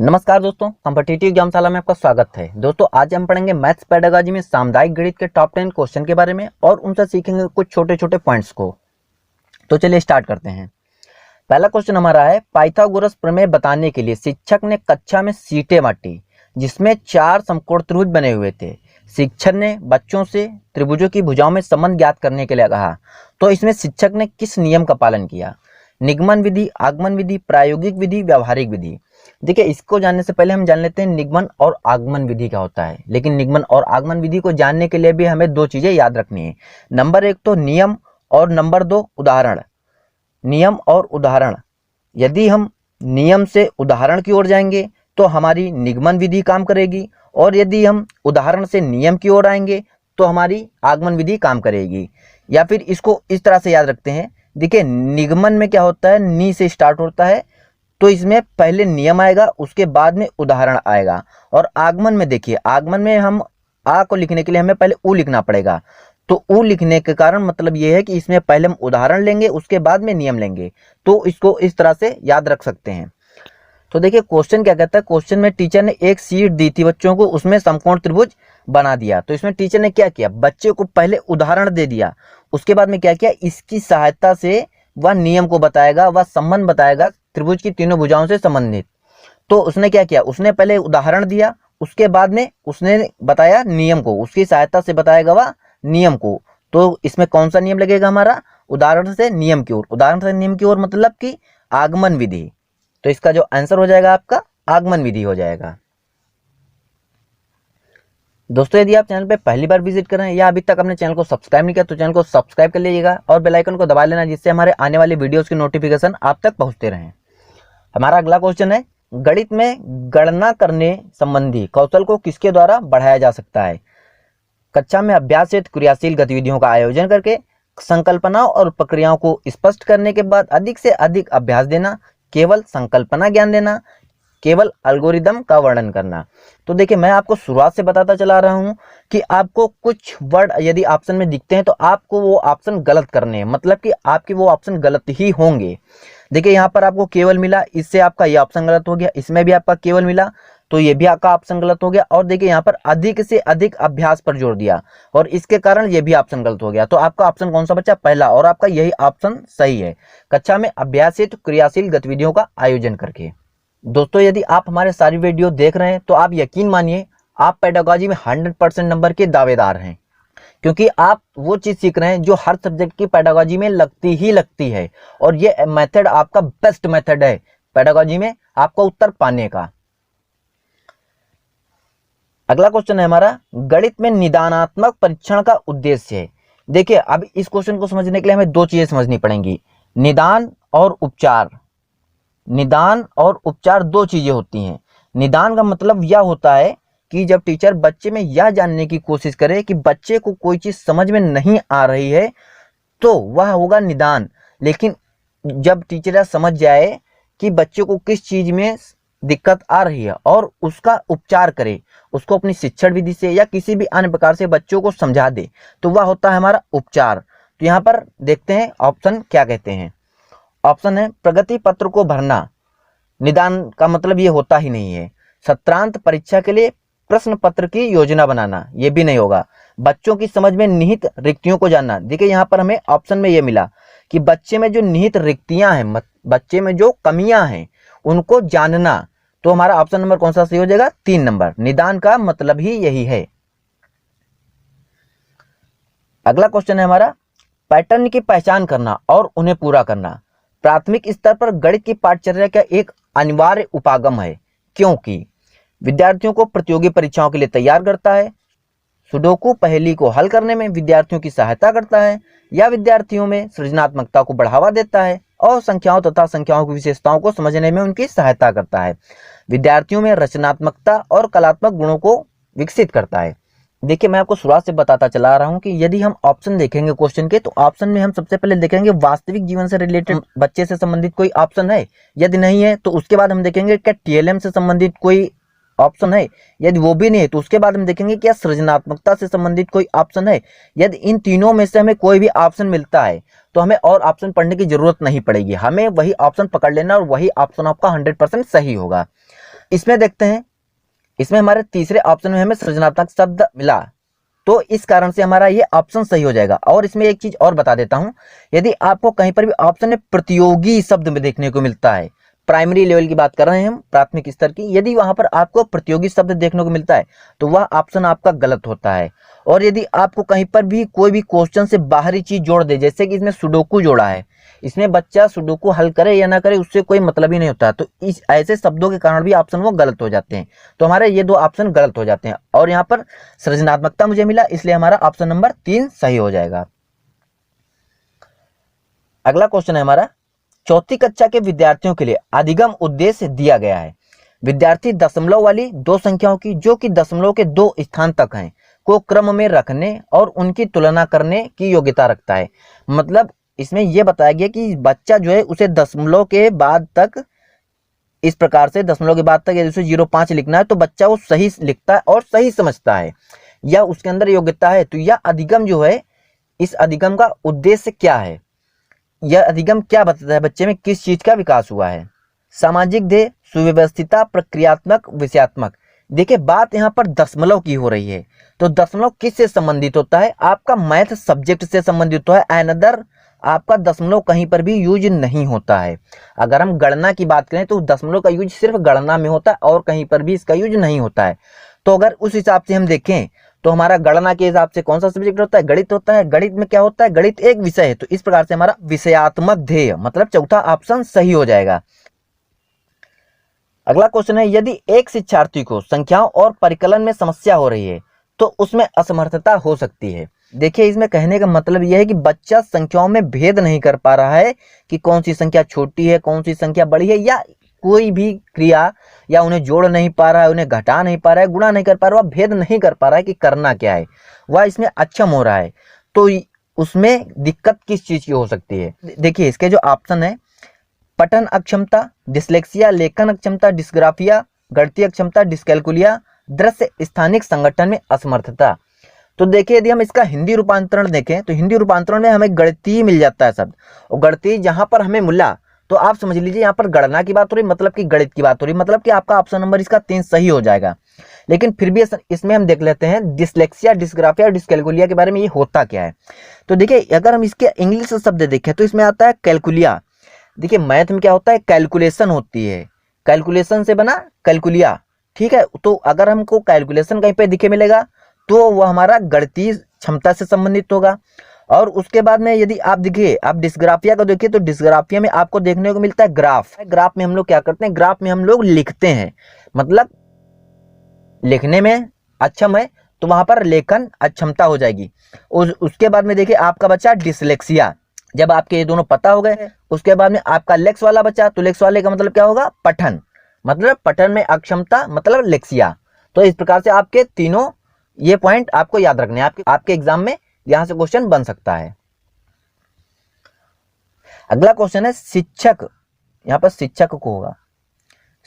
नमस्कार दोस्तों, कॉम्पिटिटिव एग्जामशाला में आपका स्वागत है। दोस्तों आज हम पढ़ेंगे मैथ्स पेडागॉजी में सामुदायिक गणित के टॉप 10 क्वेश्चन के बारे में और उनसे सीखेंगे कुछ छोटे छोटे पॉइंट्स को। तो चलिए स्टार्ट करते हैं। पहला क्वेश्चन हमारा है, पाइथागोरस प्रमेय बताने के लिए शिक्षक ने कक्षा में सीटें बांटी जिसमें 4 समकोण त्रिभुज बने हुए थे। शिक्षक ने बच्चों से त्रिभुजों की भुजाओं में संबंध ज्ञात करने के लिए कहा, तो इसमें शिक्षक ने किस नियम का पालन किया? निगमन विधि, आगमन विधि, प्रायोगिक विधि, व्यावहारिक विधि। देखिए, इसको जानने से पहले हम जान लेते हैं निगमन और आगमन विधि क्या होता है। लेकिन निगमन और आगमन विधि को जानने के लिए भी हमें 2 चीजें याद रखनी है। नंबर 1 तो नियम और नंबर 2 उदाहरण। नियम और उदाहरण, यदि हम नियम से उदाहरण की ओर जाएंगे तो हमारी निगमन विधि काम करेगी, और यदि हम उदाहरण से नियम की ओर आएंगे तो हमारी आगमन विधि काम करेगी। या फिर इसको इस तरह से याद रखते हैं। देखिए, निगमन में क्या होता है, नी से स्टार्ट होता है, तो इसमें पहले नियम आएगा, उसके बाद में उदाहरण आएगा। और आगमन में देखिए, आगमन में हम आ को लिखने के लिए हमें पहले उ लिखना पड़ेगा। तो उ लिखने के कारण मतलब ये है कि इसमें पहले हम उदाहरण लेंगे, उसके बाद में नियम लेंगे। तो इसको इस तरह से याद रख सकते हैं। तो देखिए क्वेश्चन क्या कहता है। क्वेश्चन में टीचर ने एक सीट दी थी बच्चों को, उसमें समकोण त्रिभुज बना दिया। तो इसमें टीचर ने क्या किया, बच्चे को पहले उदाहरण दे दिया, उसके बाद में क्या किया, इसकी सहायता से वह नियम को बताएगा, वह संबंध बताएगा त्रिभुज की तीनों भुजाओं से संबंधित। तो उसने क्या किया, उसने पहले उदाहरण दिया, उसके बाद में उसने बताया नियम को, उसकी सहायता से बताएगा वह नियम को। तो इसमें कौन सा नियम लगेगा हमारा, उदाहरण से नियम की ओर। उदाहरण से नियम की ओर मतलब कि आगमन विधि। तो इसका जो आंसर हो जाएगा आपका आगमन विधि हो जाएगा। दोस्तों यदि आप चैनल पे पहली बार विजिट कर रहे हैं या अभी तक अपने चैनल को सब्सक्राइब नहीं किया तो चैनल को सब्सक्राइब कर लीजिएगा और बेल आइकन को दबा लेना, जिससे हमारे आने वाली वीडियोस की नोटिफिकेशन आप तक पहुंचते रहें। हमारा अगला क्वेश्चन है, गणित में गणना करने संबंधी कौशल को किसके द्वारा बढ़ाया जा सकता है? कक्षा में अभ्यास से क्रियाशील गतिविधियों का आयोजन करके, संकल्पनाओं और प्रक्रियाओं को स्पष्ट करने के बाद अधिक से अधिक अभ्यास देना, केवल संकल्पना ज्ञान देना, केवल एल्गोरिदम का वर्णन करना। तो देखिए, मैं आपको शुरुआत से बताता चला रहा हूं कि आपको कुछ वर्ड यदि ऑप्शन में दिखते हैं तो आपको वो ऑप्शन गलत करने हैं, मतलब कि आपके वो ऑप्शन गलत ही होंगे। देखिए यहाँ पर आपको केवल मिला, इससे आपका ये ऑप्शन गलत हो गया। इसमें भी आपका केवल मिला तो ये भी आपका ऑप्शन गलत हो गया। और देखिए यहाँ पर अधिक से अधिक अभ्यास पर जोर दिया और इसके कारण ये भी ऑप्शन गलत हो गया। तो आपका ऑप्शन कौन सा बचा, पहला, और आपका यही ऑप्शन सही है। कक्षा में अभ्यास से क्रियाशील गतिविधियों का आयोजन करके। दोस्तों यदि आप हमारे सारी वीडियो देख रहे हैं तो आप यकीन मानिए आप पेडागॉजी में 100% नंबर के दावेदार हैं, क्योंकि आप वो चीज सीख रहे हैं जो हर सब्जेक्ट की पेडागॉजी में लगती है। और ये मेथड आपका बेस्ट मेथड है पेडागॉजी में आपको उत्तर पाने का। अगला क्वेश्चन है हमारा, गणित में निदानात्मक परीक्षण का उद्देश्य है। देखिए, अब इस क्वेश्चन को समझने के लिए हमें 2 चीजें समझनी पड़ेंगी, निदान और उपचार। निदान और उपचार 2 चीजें होती हैं। निदान का मतलब यह होता है कि जब टीचर बच्चे में यह जानने की कोशिश करे कि बच्चे को कोई चीज समझ में नहीं आ रही है तो वह होगा निदान। लेकिन जब टीचर यह समझ जाए कि बच्चे को किस चीज में दिक्कत आ रही है और उसका उपचार करे, उसको अपनी शिक्षण विधि से या किसी भी अन्य प्रकार से बच्चों को समझा दे, तो वह होता है हमारा उपचार। तो यहाँ पर देखते हैं ऑप्शन क्या कहते हैं। ऑप्शन है प्रगति पत्र को भरना, निदान का मतलब ये होता ही नहीं है। सत्रांत परीक्षा के लिए प्रश्न पत्र की योजना बनाना, ये भी नहीं होगा। बच्चों की समझ में निहित रिक्तियों को जानना, देखिए यहाँ पर हमें ऑप्शन में ये मिला कि बच्चे में जो निहित रिक्तियां हैं, बच्चे में जो कमियां हैं उनको जानना। तो हमारा ऑप्शन नंबर कौन सा सही हो जाएगा, 3 नंबर। निदान का मतलब ही यही है। अगला क्वेश्चन है हमारा, पैटर्न की पहचान करना और उन्हें पूरा करना प्राथमिक स्तर पर गणित की पाठचर्या का एक अनिवार्य उपागम है, क्योंकि विद्यार्थियों को प्रतियोगी परीक्षाओं के लिए तैयार करता है, सुडोकू पहेली को हल करने में विद्यार्थियों की सहायता करता है, या विद्यार्थियों में सृजनात्मकता को बढ़ावा देता है और संख्याओं तथा संख्याओं की विशेषताओं को समझने में उनकी सहायता करता है, विद्यार्थियों में रचनात्मकता और कलात्मक गुणों को विकसित करता है। देखिए, मैं आपको शुरुआत से बताता चला रहा हूं कि यदि हम ऑप्शन देखेंगे क्वेश्चन के, तो ऑप्शन में हम सबसे पहले देखेंगे वास्तविक जीवन से रिलेटेड, बच्चे से संबंधित कोई ऑप्शन है। यदि नहीं है तो उसके बाद हम देखेंगे क्या टीएलएम से संबंधित कोई ऑप्शन है। यदि वो भी नहीं है तो उसके बाद हम देखेंगे क्या सृजनात्मकता से संबंधित कोई ऑप्शन है। यदि इन तीनों में से हमें कोई भी ऑप्शन मिलता है तो हमें और ऑप्शन पढ़ने की जरूरत नहीं पड़ेगी, हमें वही ऑप्शन पकड़ लेना और वही ऑप्शन आपका 100% सही होगा। इसमें देखते हैं, इसमें हमारे तीसरे ऑप्शन में हमें सृजनात्मक शब्द मिला, तो इस कारण से हमारा ये ऑप्शन सही हो जाएगा। और इसमें एक चीज और बता देता हूं, यदि आपको कहीं पर भी ऑप्शन में प्रतियोगी शब्द में देखने को मिलता है, प्राइमरी लेवल की बात कर रहे हैं हम, प्राथमिक स्तर की, यदि वहां पर आपको प्रतियोगी शब्द देखने को मिलता है तो वह ऑप्शन आपका गलत होता है। और यदि आपको कहीं पर भी कोई भी क्वेश्चन से बाहरी चीज जोड़ दे, जैसे कि इसमें सुडोकू जोड़ा है, इसमें बच्चा सुडोकू हल करे या ना करे उससे कोई मतलब ही नहीं होता, तो इस ऐसे शब्दों के कारण भी ऑप्शन वो गलत हो जाते हैं। तो हमारे ये दो ऑप्शन गलत हो जाते हैं और यहाँ पर सृजनात्मकता मुझे मिला, इसलिए हमारा ऑप्शन नंबर 3 सही हो जाएगा। अगला क्वेश्चन है हमारा, चौथी कक्षा के विद्यार्थियों के लिए अधिगम उद्देश्य दिया गया है। विद्यार्थी दशमलव वाली दो संख्याओं की, जो कि दशमलव के 2 स्थान तक हैं, को क्रम में रखने और उनकी तुलना करने की योग्यता रखता है। मतलब इसमें यह बताया गया कि बच्चा जो है उसे दशमलव के बाद तक, इस प्रकार से दशमलव के बाद तक यदि उसे 0.5 लिखना है तो बच्चा वो सही लिखता है और सही समझता है, या उसके अंदर योग्यता है। तो यह अधिगम जो है, इस अधिगम का उद्देश्य क्या है, यह अधिगम क्या बताता है, बच्चे में किस चीज का विकास हुआ है। सामाजिक ध्येय, सुव्यवस्थिता, प्रक्रियात्मक, विषयात्मक। देखिए बात यहाँ पर दशमलव की हो रही है, तो दशमलव किससे संबंधित होता है, आपका मैथ सब्जेक्ट से संबंधित होता है। अनदर आपका दशमलव कहीं पर भी यूज नहीं होता है। अगर हम गणना की बात करें तो दशमलव का यूज सिर्फ गणना में होता है और कहीं पर भी इसका यूज नहीं होता है। तो अगर उस हिसाब से हम देखें तो हमारा गणना के हिसाब से कौन सा सब्जेक्ट होता है, गणित होता है। गणित में क्या होता है, गणित एक विषय है, तो इस प्रकार से हमारा विषयात्मक ध्येय मतलब चौथा ऑप्शन सही हो जाएगा। अगला क्वेश्चन है, यदि एक शिक्षार्थी को संख्याओं और परिकलन में समस्या हो रही है तो उसमें असमर्थता हो सकती है। देखिए इसमें कहने का मतलब यह है कि बच्चा संख्याओं में भेद नहीं कर पा रहा है कि कौन सी संख्या छोटी है, कौन सी संख्या बड़ी है, या कोई भी क्रिया, या उन्हें जोड़ नहीं पा रहा है, उन्हें घटा नहीं पा रहा है, गुणा नहीं कर पा रहा है, भेद नहीं कर पा रहा है कि करना क्या है, वह इसमें अक्षम हो रहा है। तो उसमें दिक्कत किस चीज की हो सकती है। देखिए इसके जो ऑप्शन है, पठन अक्षमता, डिसलेक्सिया, लेखन अक्षमता, डिस्ग्राफिया, गणितीय अक्षमता, डिस्कैलकुलिया, दृश्य स्थानिक संगठन में असमर्थता। तो देखिए यदि हम इसका हिंदी रूपांतरण देखें तो हिंदी रूपांतरण में हमें गणितीय मिल जाता है शब्द, और गणितीय जहां पर हमें मिला तो आप समझ लीजिए यहाँ पर गणना की बात हो रही, मतलब कि गणित की बात हो रही, मतलब कि आपका ऑप्शन नंबर इसका 3 सही हो जाएगा। लेकिन फिर भी इसमें हम देख लेते हैं डिसलेक्सिया, डिस्ग्राफिया और डिस्कैलकुलिया के बारे में, ये होता क्या है। तो देखिए अगर हम इसके इंग्लिश शब्द देखें तो इसमें आता है कैलकुलिया। देखिए मैथ में क्या होता है, कैलकुलेशन होती है, कैलकुलेशन से बना कैलकुलिया, ठीक है। तो अगर हमको कैलकुलेशन कहीं पे दिखे मिलेगा तो वह हमारा गणितीय क्षमता से संबंधित होगा। और उसके बाद में यदि आप देखिए, आप डिस्ग्राफिया को देखिए तो डिस्ग्राफिया में आपको देखने को मिलता है ग्राफ। ग्राफ में हम लोग क्या करते हैं, ग्राफ में हम लोग लिखते हैं, मतलब लिखने में अक्षम है तो वहां पर लेखन अक्षमता हो जाएगी। उसके बाद में देखिए आपका बचा डिसलेक्सिया। जब आपके ये दोनों पता हो गए उसके बाद में आपका लेक्स वाला बचा, तो लेक्स वाले का मतलब क्या होगा, पठन, मतलब पठन में अक्षमता मतलब लेक्सिया। तो इस प्रकार से आपके तीनों ये पॉइंट आपको याद रखने हैं, आपके एग्जाम में यहां से क्वेश्चन बन सकता है। अगला क्वेश्चन है शिक्षक, यहां पर शिक्षक को होगा,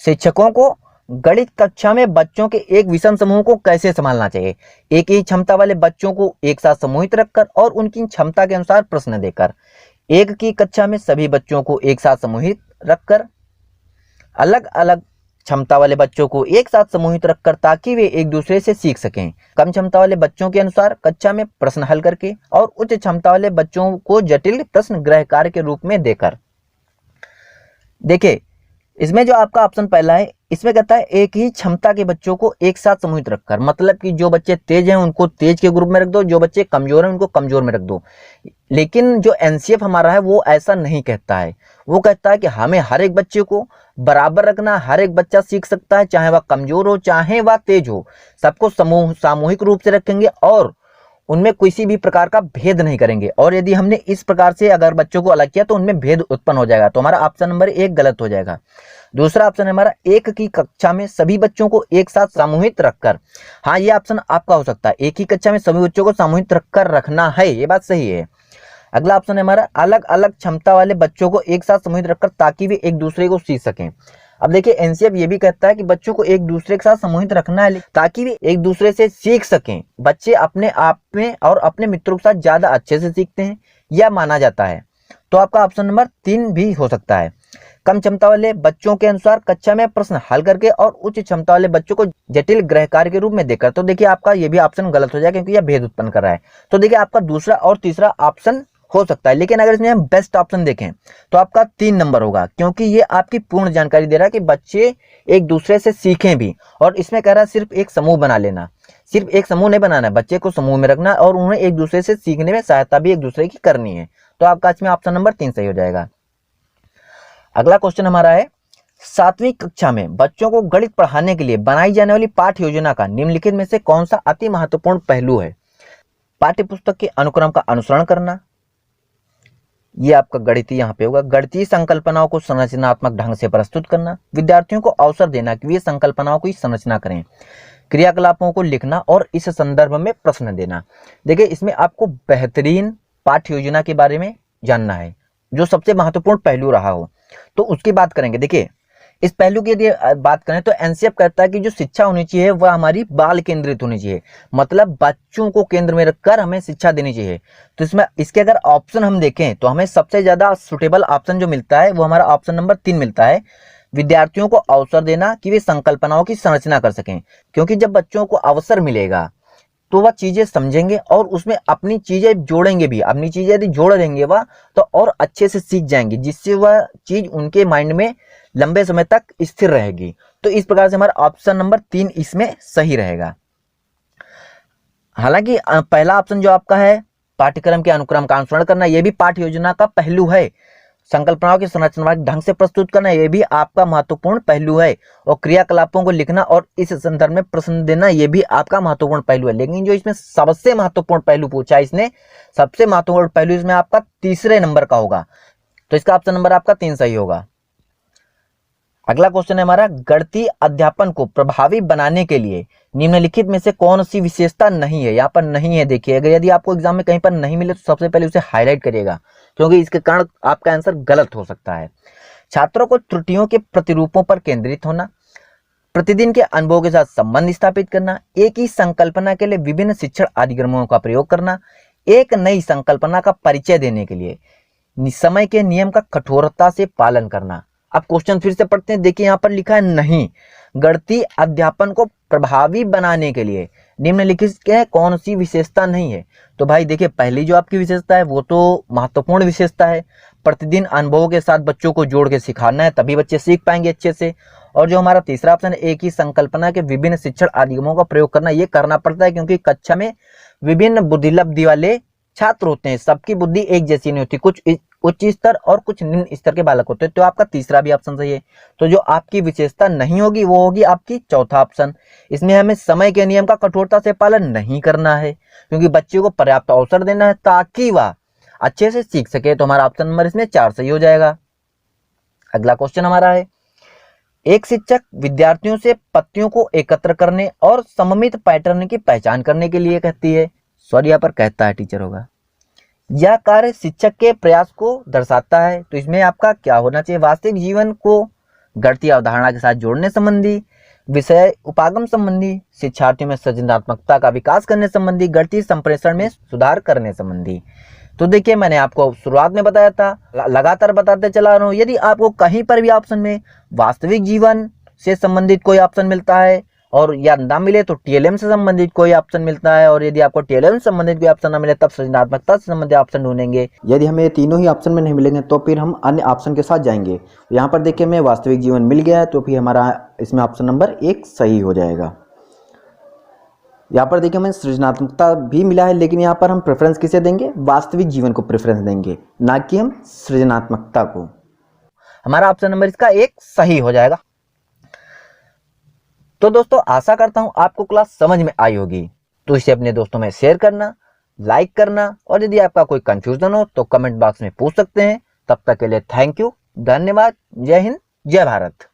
शिक्षकों को गणित कक्षा में बच्चों के एक विषम समूह को कैसे संभालना चाहिए। एक ही क्षमता वाले बच्चों को एक साथ समूहित रखकर और उनकी क्षमता के अनुसार प्रश्न देकर, एक की कक्षा में सभी बच्चों को एक साथ समूहित रखकर, अलग अलग क्षमता वाले बच्चों को एक साथ समूहित रखकर ताकि वे एक दूसरे से सीख सकें, कम क्षमता वाले बच्चों के अनुसार कक्षा में प्रश्न हल करके, और उच्च क्षमता वाले बच्चों को जटिल प्रश्न गृह कार्य के रूप में देकर। देखिए इसमें जो आपका ऑप्शन पहला है, इसमें कहता है एक ही क्षमता के बच्चों को एक साथ समूहित रखकर, मतलब कि जो बच्चे तेज हैं उनको तेज के ग्रुप में रख दो, जो बच्चे कमजोर हैं उनको कमजोर में रख दो। लेकिन जो एनसीएफ हमारा है वो ऐसा नहीं कहता है, वो कहता है कि हमें हर एक बच्चे को बराबर रखना, हर एक बच्चा सीख सकता है, चाहे वह कमजोर हो चाहे वह तेज हो, सबको सामूहिक रूप से रखेंगे और उनमें किसी भी प्रकार का भेद नहीं करेंगे। और यदि हमने इस प्रकार से अगर बच्चों को अलग किया तो उनमें भेद उत्पन्न हो जाएगा, तो हमारा ऑप्शन नंबर 1 गलत हो जाएगा। दूसरा ऑप्शन है हमारा एक की कक्षा में सभी बच्चों को एक साथ सामूहिक रखकर। हाँ ये ऑप्शन आपका हो सकता है, एक ही कक्षा में सभी बच्चों को सामूहिक रखकर रखना है, ये बात सही है। अगला ऑप्शन है हमारा अलग अलग क्षमता वाले बच्चों को एक साथ समूहित रखकर ताकि वे एक दूसरे को सीख सकें। अब देखिए एनसीएफ ये भी कहता है कि बच्चों को एक दूसरे के साथ समूहित रखना है ताकि वे एक दूसरे से सीख सकें। बच्चे अपने आप में और अपने मित्रों के साथ ज्यादा अच्छे से सीखते हैं, यह माना जाता है। तो आपका ऑप्शन नंबर 3 भी हो सकता है। कम क्षमता वाले बच्चों के अनुसार कक्षा में प्रश्न हल करके और उच्च क्षमता वाले बच्चों को जटिल गृह कार्य के रूप में देकर। तो देखिए आपका ये भी ऑप्शन गलत हो जाएगा क्योंकि यह भेद उत्पन्न कर रहा है। तो देखिए आपका दूसरा और तीसरा ऑप्शन हो सकता है, लेकिन अगर इसमें हम बेस्ट ऑप्शन देखें तो आपका 3 नंबर होगा, क्योंकि ये आपकी पूर्ण जानकारी दे रहा है कि बच्चे एक दूसरे से सीखें भी। और इसमें कह रहा है सिर्फ एक समूह बना लेना, सिर्फ एक समूह नहीं बनाना है, बच्चे को समूह में रखना और उन्हें एक दूसरे से सीखने में सहायता भी एक दूसरे की करनी है। तो आपका इसमें ऑप्शन नंबर 3 सही हो जाएगा। अगला क्वेश्चन हमारा है, 7वीं कक्षा में बच्चों को गणित पढ़ाने के लिए बनाई जाने वाली पाठ्य योजना का निम्नलिखित में से कौन सा अति महत्वपूर्ण पहलू है? पाठ्य पुस्तक के अनुक्रम का अनुसरण करना, ये आपका गणितीय यहाँ पे होगा। गणितीय संकल्पनाओं को संरचनात्मक ढंग से प्रस्तुत करना, विद्यार्थियों को अवसर देना कि वे संकल्पनाओं की संरचना करें, क्रियाकलापों को लिखना और इस संदर्भ में प्रश्न देना। देखिए इसमें आपको बेहतरीन पाठ्य योजना के बारे में जानना है, जो सबसे महत्वपूर्ण पहलू रहा हो तो उसकी बात करेंगे। देखिए इस पहलू की यदि बात करें तो एनसीएफ कहता है कि जो शिक्षा होनी चाहिए वह हमारी बाल केंद्रित होनी चाहिए, मतलब बच्चों को केंद्र में रखकर हमें शिक्षा देनी चाहिए। तो इसमें इसके अगर ऑप्शन हम देखें तो हमें सबसे ज्यादा सुटेबल ऑप्शन जो मिलता है वो हमारा ऑप्शन नंबर 3 मिलता है, विद्यार्थियों को अवसर देना कि वे संकल्पनाओं की संरचना कर सकें। क्योंकि जब बच्चों को अवसर मिलेगा तो वह चीजें समझेंगे और उसमें अपनी चीजें जोड़ेंगे भी, अपनी चीजें यदि जोड़ लेंगे वह तो और अच्छे से सीख जाएंगे, जिससे वह चीज उनके माइंड में लंबे समय तक स्थिर रहेगी। तो इस प्रकार से हमारा ऑप्शन नंबर 3 इसमें सही रहेगा। हालांकि पहला ऑप्शन जो आपका है पाठ्यक्रम के अनुक्रम का अनुसरण करना, यह भी पाठ्य योजना का पहलू है। संकल्पनाओं की संरचनात्मक ढंग से प्रस्तुत करना, यह भी आपका महत्वपूर्ण पहलू है। और क्रियाकलापों को लिखना और इस संदर्भ में प्रश्न देना, यह भी आपका महत्वपूर्ण पहलू है। लेकिन जो इसमें सबसे महत्वपूर्ण पहलू पूछा है इसने, सबसे महत्वपूर्ण पहलू इसमें आपका तीसरे नंबर का होगा। तो इसका ऑप्शन नंबर आपका 3 सही होगा। अगला क्वेश्चन है हमारा, गणितीय अध्यापन को प्रभावी बनाने के लिए निम्नलिखित में से कौन सी विशेषता नहीं है? यहाँ पर नहीं है। देखिए अगर यदि आपको एग्जाम में कहीं पर नहीं मिले तो सबसे पहले उसे हाईलाइट करिएगा, क्योंकि इसके कारण आपका आंसर गलत हो सकता है। छात्रों को त्रुटियों के प्रतिरूपों पर केंद्रित होना, प्रतिदिन के अनुभव के साथ संबंध स्थापित करना, एक ही संकल्पना के लिए विभिन्न शिक्षण अधिगमों का प्रयोग करना, एक नई संकल्पना का परिचय देने के लिए समय के नियम का कठोरता से पालन करना। अब क्वेश्चन फिर से पढ़ते हैं। देखिए यहाँ पर लिखा है नहीं, गणितीय अध्यापन को प्रभावी बनाने के लिए निम्नलिखित के कौन सी विशेषता नहीं है? तो भाई देखिए पहली जो आपकी विशेषता है वो तो महत्वपूर्ण विशेषता है, प्रतिदिन अनुभवों के साथ बच्चों को जोड़ के सिखाना है, तभी बच्चे सीख पाएंगे अच्छे से। और जो हमारा तीसरा ऑप्शन है, एक ही संकल्पना के विभिन्न शिक्षण अधिगमों का प्रयोग करना, ये करना पड़ता है क्योंकि कक्षा में विभिन्न बुद्धिलब्धि वाले छात्र होते हैं, सबकी बुद्धि एक जैसी नहीं होती, कुछ उच्च स्तर और कुछ निम्न स्तर के बालक होते हैं। तो आपका तीसरा भी ऑप्शन सही है। तो जो आपकी विशेषता नहीं होगी वो होगी आपकी चौथा ऑप्शन। इसमें हमें समय के नियम का कठोरता से पालन नहीं करना है, क्योंकि बच्चे को पर्याप्त अवसर देना है ताकि वह अच्छे से सीख सके। तो हमारा ऑप्शन नंबर इसमें 4 सही हो जाएगा। अगला क्वेश्चन हमारा है, एक शिक्षक विद्यार्थियों से पत्तियों को एकत्र करने और सममित पैटर्न की पहचान करने के लिए कहती है। सॉरी यहाँ पर कहता है, टीचर होगा। यह कार्य शिक्षक के प्रयास को दर्शाता है। तो इसमें आपका क्या होना चाहिए? वास्तविक जीवन को गणितीय अवधारणा के साथ जोड़ने संबंधी, विषय उपागम संबंधी, शिक्षार्थियों में सृजनात्मकता का विकास करने संबंधी, गणितीय संप्रेषण में सुधार करने संबंधी। तो देखिए मैंने आपको शुरुआत में बताया था, लगातार बताते चला रहा हूँ, यदि आपको कहीं पर भी ऑप्शन में वास्तविक जीवन से संबंधित कोई ऑप्शन मिलता है और या ना मिले तो टीएलएम से संबंधित कोई ऑप्शन मिलता है, और यदि आपको टीएलएम से संबंधित कोई ऑप्शन ना मिले तब सृजनात्मकता से संबंधित ऑप्शन ढूंढेंगे। यदि हमें तीनों ही ऑप्शन में नहीं मिलेंगे तो फिर हम अन्य ऑप्शन के साथ जाएंगे। यहाँ पर देखिए हमें वास्तविक जीवन मिल गया है, तो फिर हमारा इसमें ऑप्शन नंबर 1 सही हो जाएगा। यहाँ पर देखिए हमें सृजनात्मकता भी मिला है, लेकिन यहाँ पर हम प्रेफरेंस किसे देंगे? वास्तविक जीवन को प्रेफरेंस देंगे, ना कि हम सृजनात्मकता को। हमारा ऑप्शन नंबर इसका 1 सही हो जाएगा। तो दोस्तों आशा करता हूं आपको क्लास समझ में आई होगी। तो इसे अपने दोस्तों में शेयर करना, लाइक करना, और यदि आपका कोई कंफ्यूजन हो तो कमेंट बॉक्स में पूछ सकते हैं। तब तक के लिए थैंक यू, धन्यवाद, जय हिंद, जय भारत।